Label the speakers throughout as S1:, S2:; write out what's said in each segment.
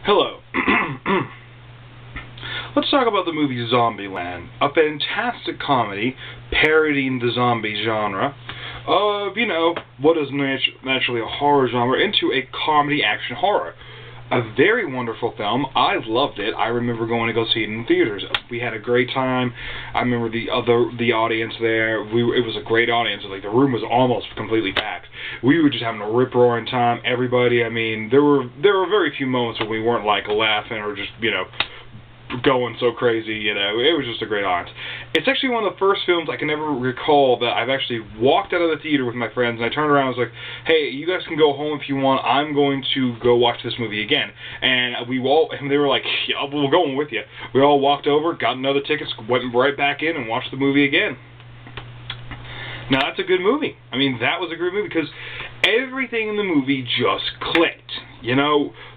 S1: Hello. Let's talk about the movie Zombieland, a fantastic comedy parodying the zombie genre of, what is naturally a horror genre into a comedy action horror. A very wonderful film. I loved it. I remember going to go see it in theaters. We had a great time. I remember the audience there. It was a great audience. Like, the room was almost completely packed. We were just having a rip-roaring time. Everybody. I mean, there were very few moments when we weren't like laughing or just going so crazy. It was just a great audience. It's actually one of the first films I can ever recall that I've actually walked out of the theater with my friends, and I turned around and was like, hey, you guys can go home if you want. I'm going to go watch this movie again. And they were like, yeah, we're going with you. We all walked over, got another tickets, went right back in and watched the movie again. Now, that's a good movie. I mean, that was a great movie because everything in the movie just clicked.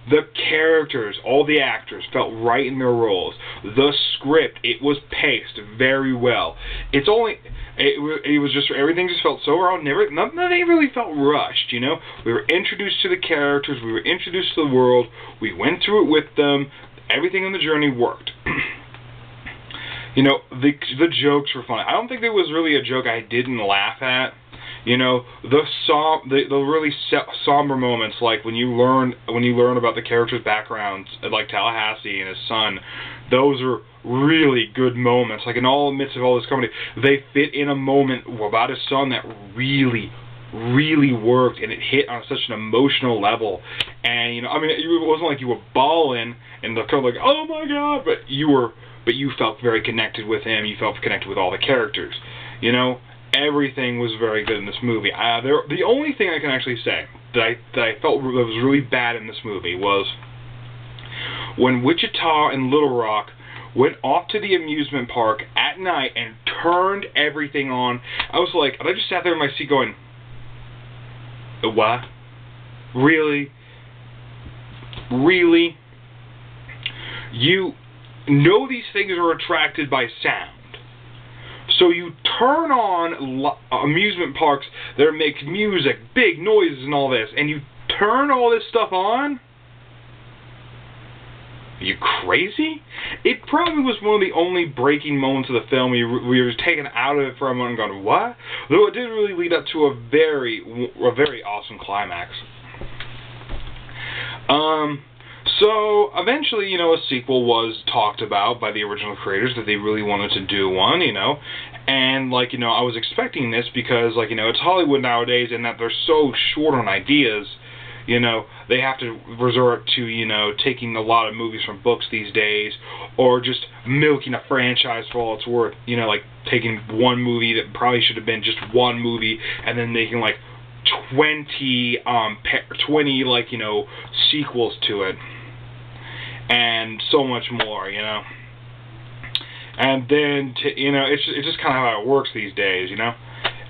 S1: The characters, all the actors felt right in their roles. The script, it was paced very well. It was just, everything just felt so raw. Nothing really felt rushed, We were introduced to the characters. We were introduced to the world. We went through it with them. Everything on the journey worked. The jokes were funny. I don't think there was really a joke I didn't laugh at. The really somber moments, like when you learn about the characters' backgrounds, like Tallahassee and his son, those are really good moments. Like, in all the midst of all this comedy, they fit in a moment about his son that really worked, and it hit on such an emotional level. And it wasn't like you were bawling and the kind of like, oh my god, but you felt very connected with him. You felt connected with all the characters. Everything was very good in this movie. The only thing I can actually say that I felt that was really bad in this movie was when Wichita and Little Rock went off to the amusement park at night and turned everything on. I was like, I just sat there in my seat going, what? Really? Really? You know these things are attracted by sound. So you turn on amusement parks that make music, big noises and all this, and you turn all this stuff on? Are you crazy? It probably was one of the only breaking moments of the film where you were taken out of it for a moment and going, what? Though it did really lead up to a very awesome climax. So, eventually, a sequel was talked about by the original creators, that they really wanted to do one, and, I was expecting this because, it's Hollywood nowadays, and that they're so short on ideas, they have to resort to, taking a lot of movies from books these days, or just milking a franchise for all it's worth, like taking one movie that probably should have been just one movie, and then making, 20 sequels to it. And so much more, And then, it's just kind of how it works these days,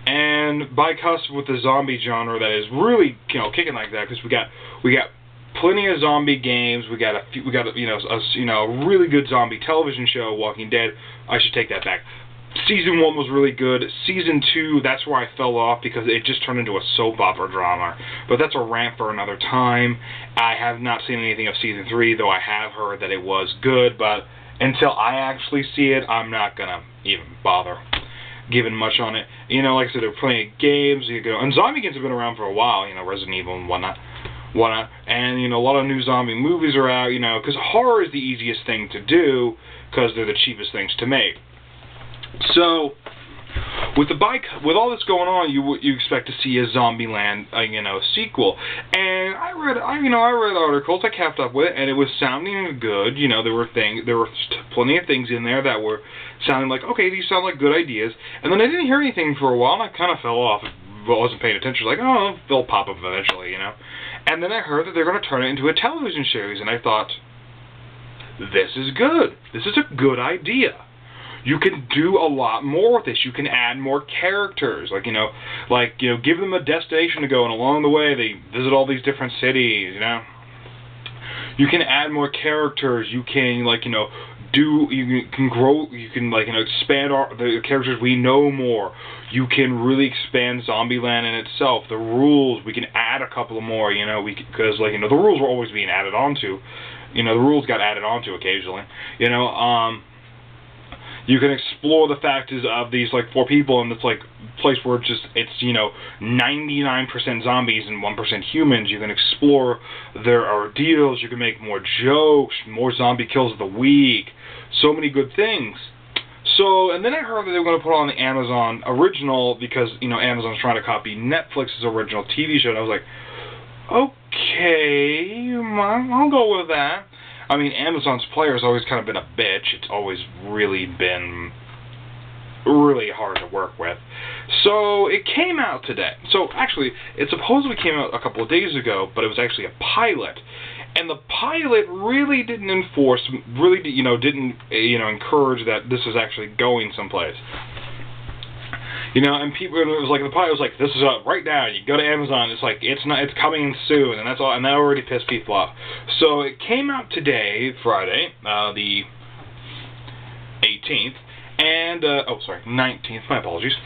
S1: And by cusp with the zombie genre that is really, kicking like that, because we got plenty of zombie games. We got a really good zombie television show, Walking Dead. I should take that back. Season 1 was really good. Season 2, that's where I fell off because it just turned into a soap opera drama. But that's a rant for another time. I have not seen anything of Season 3, though I have heard that it was good. But until I actually see it, I'm not going to even bother giving much on it. Like I said, they're playing games. And zombie games have been around for a while, Resident Evil and whatnot. And, a lot of new zombie movies are out, because horror is the easiest thing to do because they're the cheapest things to make. So, with all this going on, you expect to see a Zombieland, sequel. And I read articles. I kept up with it, and it was sounding good. There were plenty of things in there that were sounding like, okay, these sound like good ideas. And then I didn't hear anything for a while, and I kind of fell off. I wasn't paying attention. Like, oh, they'll pop up eventually, And then I heard that they're going to turn it into a television series, and I thought, this is good. This is a good idea. You can do a lot more with this. You can add more characters, give them a destination to go, and along the way they visit all these different cities. You can add more characters. You can you can grow. You can expand the characters we know more. You can really expand Zombieland in itself. The rules, we can add a couple more. Because the rules were always being added onto. You know, the rules got added onto occasionally. You know, you can explore the factors of these like 4 people in this like place where it's you know 99% zombies and 1% humans. You can explore their ordeals. You can make more jokes, more zombie kills of the week. So many good things. So, and then I heard that they were going to put on the Amazon original because, you know, Amazon's trying to copy Netflix's original TV show. And I was like, okay, I'll go with that. I mean, Amazon's player's always kind of been a bitch. It's always really been really hard to work with. So, it came out today. So, actually, it supposedly came out a couple of days ago, but it was actually a pilot. And the pilot really didn't enforce, really, you know, didn't, you know, encourage that this is actually going someplace. You know, and people, it was like, the pilot was like, this is up right now, you go to Amazon, it's like, it's coming soon, and that's all, and that already pissed people off. So it came out today, Friday, the 18th, and, 19th, my apologies.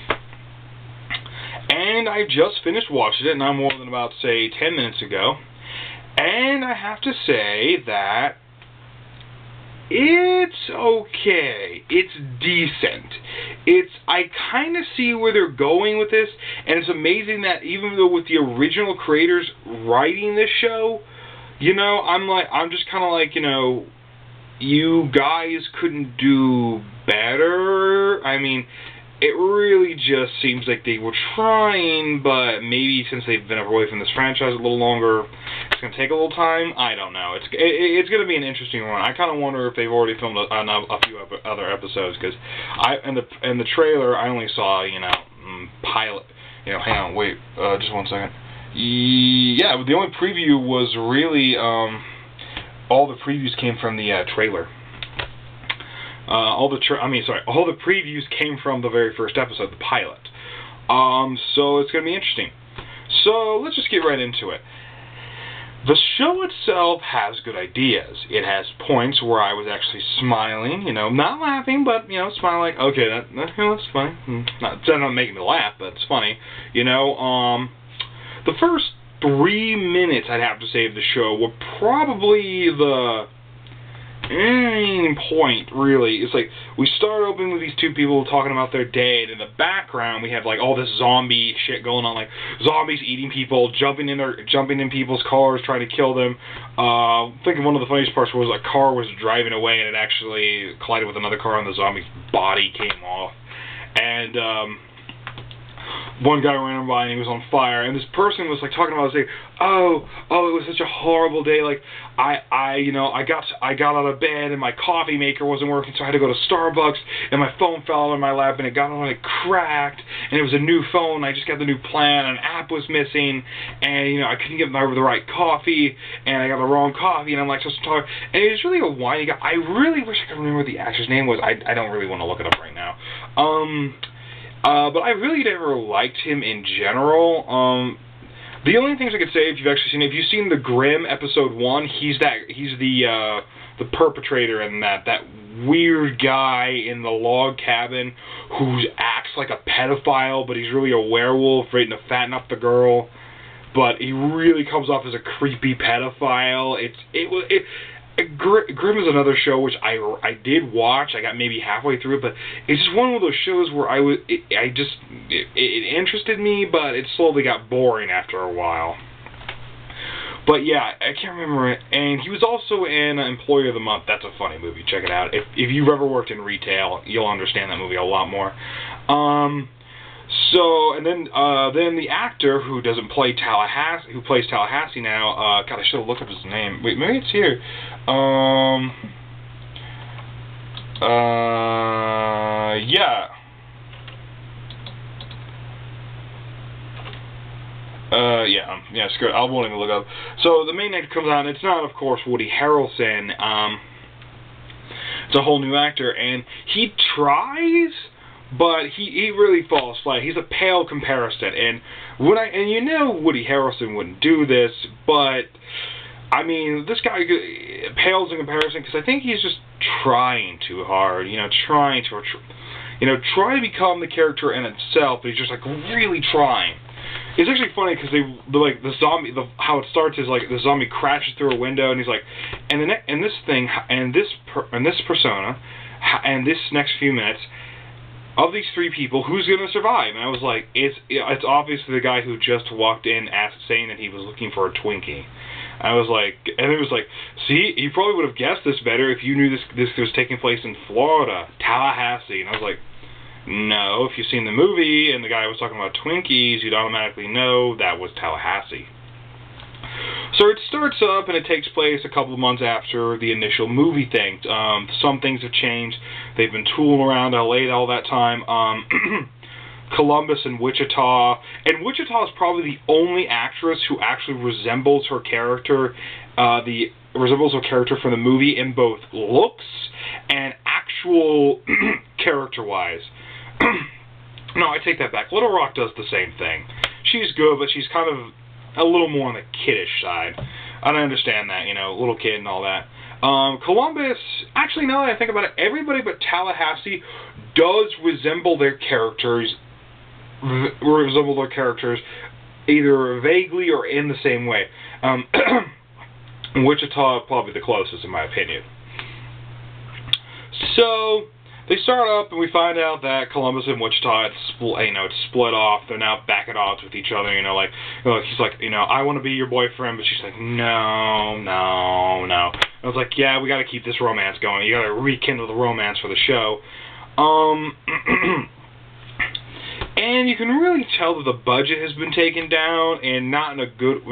S1: And I just finished watching it, not more than about, say, 10 minutes ago. And I have to say that it's okay. It's decent. I kind of see where they're going with this, and it's amazing that even though with the original creators writing this show, you know, I'm just kind of like, you know, you guys couldn't do better. I mean, it really just seems like they were trying, but maybe since they've been away from this franchise a little longer, it's going to take a little time. I don't know. It's going to be an interesting one. I kind of wonder if they've already filmed a few other episodes, because in the trailer I only saw, you know, pilot. You know, hang on, wait, just one second. Yeah, the only preview was really all the previews came from the trailer. All the previews came from the very first episode, the pilot. So it's going to be interesting. So let's just get right into it. The show itself has good ideas. It has points where I was actually smiling, you know, not laughing, but, you know, smiling. Okay, that's funny. It's not making me laugh, but it's funny. You know, the first 3 minutes, I'd have to say, of the show were probably the main point, really. It's like, we start opening with these 2 people talking about their day, and in the background we have like all this zombie shit going on, like zombies eating people, jumping in people's cars, trying to kill them. I think one of the funniest parts was a car was driving away and it actually collided with another car and the zombie's body came off. And one guy ran by and he was on fire, and this person was like talking about, saying, oh, it was such a horrible day. Like I got out of bed and my coffee maker wasn't working, so I had to go to Starbucks, and my phone fell out of my lap and it got on, it cracked, and it was a new phone. I just got the new plan, and an app was missing, and you know I couldn't get the right coffee, and I got the wrong coffee, and I'm like supposed to talk, and it was really a whiny guy. I really wish I could remember what the actor's name was. I don't really want to look it up right now. But I really never liked him in general. The only things I could say, if you've seen the Grimm episode 1, he's the perpetrator in that weird guy in the log cabin who acts like a pedophile, but he's really a werewolf waiting to fatten up the girl. But he really comes off as a creepy pedophile. Grimm is another show which I did watch. I got maybe halfway through it, but it's just one of those shows where it interested me, but it slowly got boring after a while. But yeah, I can't remember it. And he was also in Employee of the Month. That's a funny movie. Check it out. If you've ever worked in retail, you'll understand that movie a lot more. So, and then the actor who plays Tallahassee now, God, I should have looked up his name. Wait, maybe it's here. Yeah, screw it. I won't even look up. So, the main actor comes on, it's not, of course, Woody Harrelson. It's a whole new actor, and he tries, but he really falls flat. He's a pale comparison, and you know Woody Harrelson wouldn't do this, but I mean this guy pales in comparison because I think he's just trying too hard. Trying to become the character in itself, but he's just like really trying. It's actually funny because like the zombie, how it starts is like the zombie crashes through a window, and he's like, and this thing, and this persona, and this next few minutes, of these three people, who's gonna survive? And I was like, it's obviously the guy who just walked in saying that he was looking for a Twinkie. I was like, and it was like, see, you probably would have guessed this better if you knew this was taking place in Florida, Tallahassee. And I was like, no, if you've seen the movie and the guy was talking about Twinkies, you'd automatically know that was Tallahassee. So it starts up, and it takes place a couple of months after the initial movie thing. Some things have changed. They've been tooling around LA all that time. Columbus and Wichita. And Wichita is probably the only actress who actually resembles her character, resembles her character from the movie in both looks and actual character-wise. No, I take that back. Little Rock does the same thing. She's good, but she's kind of a little more on the kiddish side. I don't understand that, you know, little kid and all that. Columbus, actually, now that I think about it, everybody but Tallahassee does resemble their characters, either vaguely or in the same way. Wichita probably the closest, in my opinion. So they start up, and we find out that Columbus and Wichita, it's split off. They're now back at odds with each other. He's like, I want to be your boyfriend, but she's like, no. I was like, yeah, we got to keep this romance going. You got to rekindle the romance for the show. And you can really tell that the budget has been taken down, and not in a good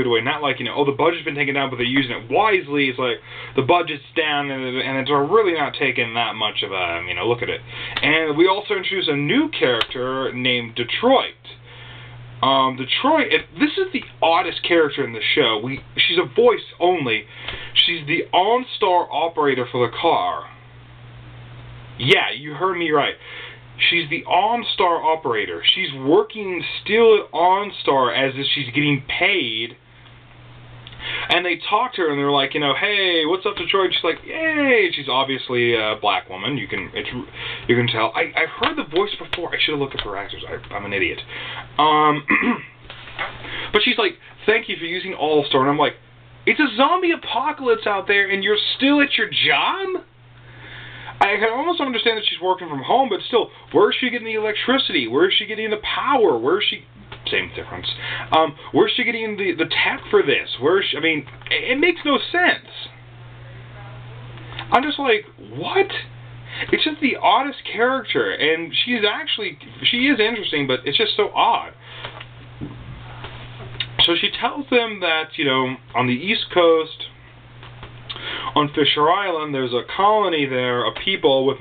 S1: way. Not like, the budget's been taken down, but they're using it wisely. It's like the budget's down, and it's really not taking that much of a look at it. And we also introduce a new character named Detroit. Detroit. This is the oddest character in the show. She's a voice only. She's the OnStar operator for the car. Yeah, you heard me right. She's the OnStar operator. She's working still at OnStar as if she's getting paid. And they talk to her, and they're like, hey, what's up, Detroit? She's like, yay. She's obviously a black woman. You can tell. I've heard the voice before. I should have looked up her actors. I'm an idiot. But she's like, thank you for using OnStar. And I'm like, it's a zombie apocalypse out there, and you're still at your job? I can almost understand that she's working from home, but still, where is she getting the electricity? Where is she getting the power? Where is she... Same difference. Where is she getting the tech for this? It makes no sense. I'm just like, what? It's just the oddest character, and she is interesting, but it's just so odd. So she tells them that, on the East Coast, on Fisher Island, there's a colony there of people with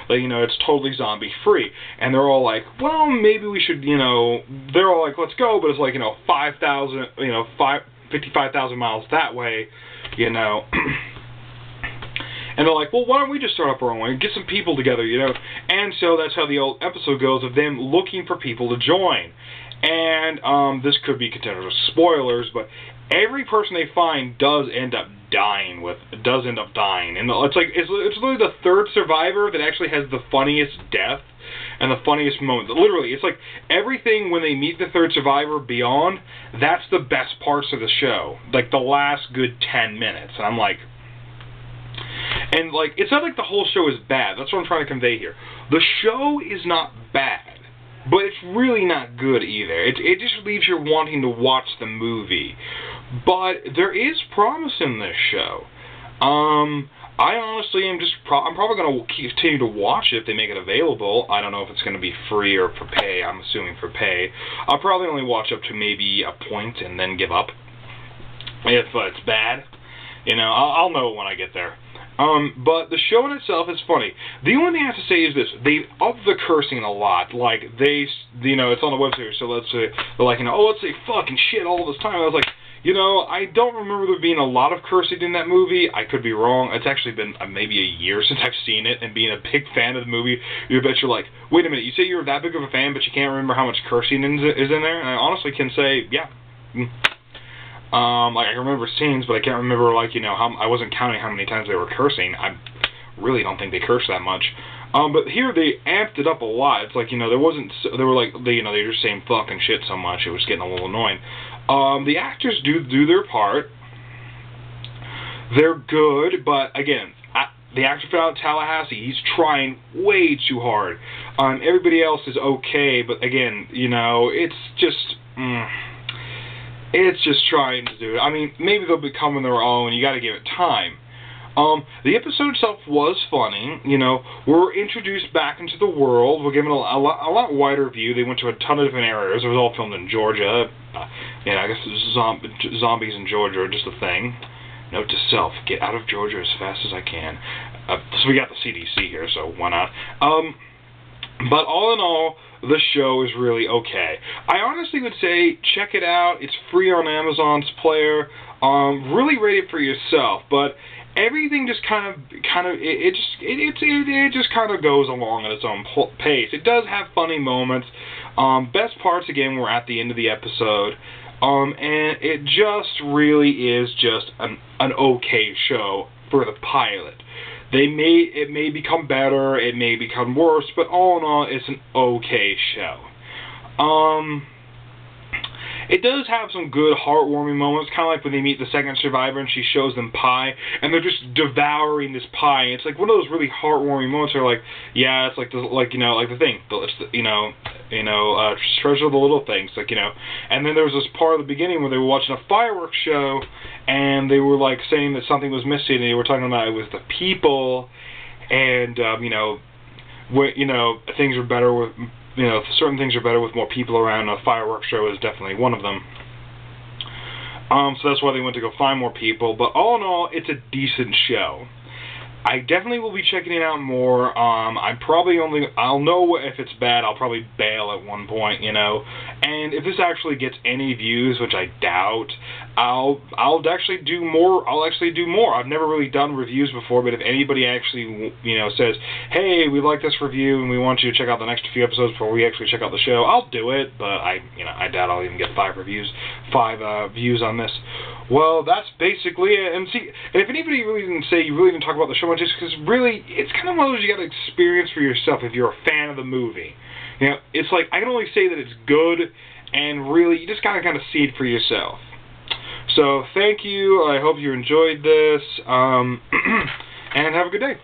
S1: it's totally zombie-free. And they're all like, well, maybe we should, they're all like, let's go, but it's like, 55,000 miles that way, And they're like, well, why don't we just start up our own way and get some people together, And so that's how the old episode goes, of them looking for people to join. And this could be considered as spoilers, but every person they find does end up dying. And it's literally the third survivor that actually has the funniest death and the funniest moment. Literally, it's like everything when they meet the third survivor beyond, that's the best parts of the show. Like the last good 10 minutes. And I'm like... And like, it's not like the whole show is bad. That's what I'm trying to convey here. The show is not bad, but it's really not good either. It just leaves you wanting to watch the movie. But there is promise in this show. I honestly am I'm probably going to continue to watch it if they make it available. I don't know if it's going to be free or for pay. I'm assuming for pay. I'll probably only watch up to maybe a point and then give up. If it's bad, I'll know when I get there. But the show in itself is funny. The only thing I have to say is this: they up the cursing a lot. Like it's on the website, so let's say they're like, let's say fucking shit all this time. I was like, I don't remember there being a lot of cursing in that movie. I could be wrong. It's actually been maybe a year since I've seen it, and being a big fan of the movie, you're like, wait a minute, you say you're that big of a fan, but you can't remember how much cursing is in there? And I honestly can say, yeah. I can remember scenes, but I can't remember, how I wasn't counting how many times they were cursing. I'm really don't think they curse that much. But here they amped it up a lot. It's like, there wasn't, they were like, they were just saying fucking shit so much, it was getting a little annoying. The actors do their part. They're good, but again, the actor out of Tallahassee, he's trying way too hard. Everybody else is okay, but again, it's just trying to do it. I mean, maybe they'll become on their own. You got to give it time. The episode itself was funny. We're introduced back into the world. We're given a lot wider view. They went to a ton of different areas. It was all filmed in Georgia. I guess zombies in Georgia are just a thing. Note to self: get out of Georgia as fast as I can. So we got the CDC here, so why not? But all in all, the show is really okay. I honestly would say check it out. It's free on Amazon's player. Really rate it for yourself. But everything just kind of goes along at its own pace. It does have funny moments. Best parts again were at the end of the episode. And it just really is just an okay show for the pilot. It may become better, it may become worse, but all in all, it's an okay show. It does have some good heartwarming moments, kind of like when they meet the second survivor and she shows them pie, and they're just devouring this pie. And it's like one of those really heartwarming moments where, like, yeah, it's like the thing, treasure the little things, And then there was this part of the beginning where they were watching a fireworks show, and they were like saying that something was missing, and they were talking about it was the people, and things are better with. Certain things are better with more people around. A fireworks show is definitely one of them. So that's why they went to go find more people. But all in all, it's a decent show. I definitely will be checking it out more. I'll know if it's bad. I'll probably bail at one point, And if this actually gets any views, which I doubt, I'll actually do more. I've never really done reviews before, but if anybody actually, says, hey, we like this review and we want you to check out the next few episodes before we actually check out the show, I'll do it. But I doubt I'll even get 5 views on this. Well, that's basically it. And if anybody really didn't say you really didn't talk about the show much, just because really, it's kind of one of those you got to experience for yourself if you're a fan of the movie. It's like, I can only say that it's good, and really, you just gotta kind of see it for yourself. So, thank you. I hope you enjoyed this, and have a good day.